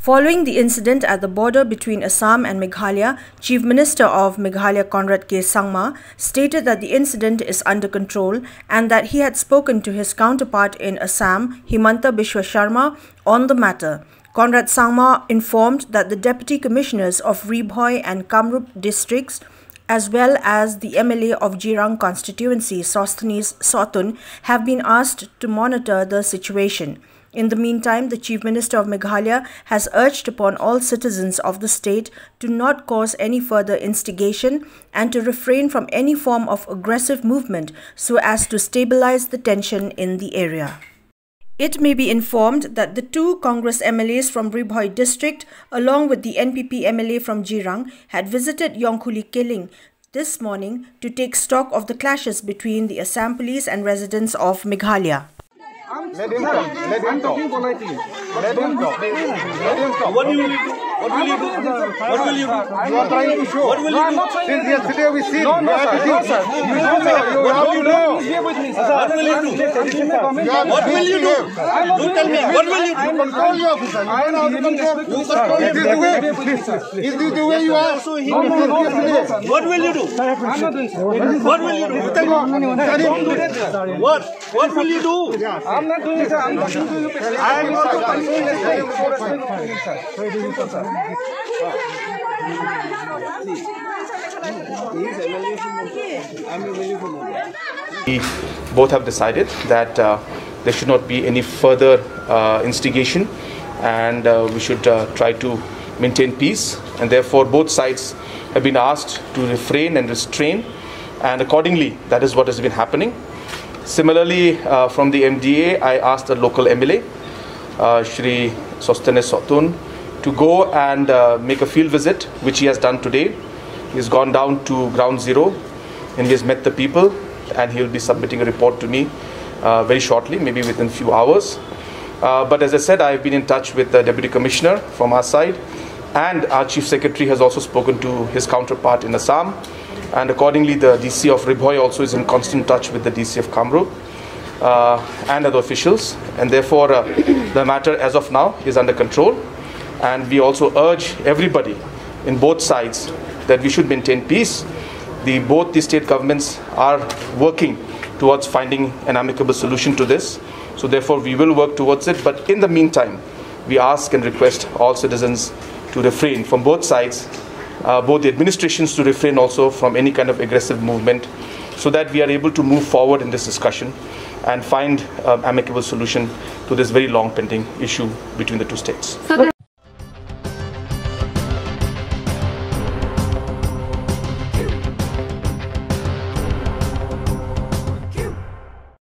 Following the incident at the border between Assam and Meghalaya, Chief Minister of Meghalaya Conrad Sangma stated that the incident is under control and that he had spoken to his counterpart in Assam, HIMANTA BISWA on the matter. Conrad Sangma informed that the Deputy Commissioners of BHOI and KAMRUP districts as well as the MLA of JIRANG constituency, SOSTHENES, SOHTUN, have been asked to monitor the situation. In the meantime, the Chief Minister of Meghalaya has urged upon all citizens of the state to not cause any further instigation and to refrain from any form of aggressive movement so as to stabilize the tension in the area. It may be informed that the two Congress MLAs from BHOI district along with the NPP MLA from JIRANG had visited AYONGKHULI-KILLINg this morning to take stock of the clashes between the Assam police and residents of Meghalaya. Let him talk. Let him talk. Let him talk. Let him talk. What will you do? What will you do? What will you do? You are trying to show. What will you do? Since yesterday we see. No, sir. How you know? What will you do? What will you do? You tell me. What will you do? Control your officer. You can also control. Is this the way? Is this the way you are? What will you do? What will you do? You tell me. What? What will you do? I'm not doing it, sir. I'm not doing it. I am also We both have decided that there should not be any further instigation and we should try to maintain peace, and therefore both sides have been asked to refrain and restrain, and accordingly that is what has been happening. Similarly, from the MDA, I asked the local MLA, Shri SOSTHENES SOHTUN, to go and make a field visit, which he has done today. He has gone down to ground zero and he has met the people, and he will be submitting a report to me very shortly, maybe within a few hours. But as I said, I have been in touch with the Deputy Commissioner from our side, and our Chief Secretary has also spoken to his counterpart in Assam. And accordingly, the DC of BHOI also is in constant touch with the DC of KAMRUP and other officials. And therefore, the matter as of now is under control. And we also urge everybody in both sides that we should maintain peace. Both the state governments are working towards finding an amicable solution to this. So therefore, we will work towards it. But in the meantime, we ask and request all citizens to refrain from both sides, both the administrations to refrain also from any kind of aggressive movement, so that we are able to move forward in this discussion and find an amicable solution to this very long pending issue between the two states.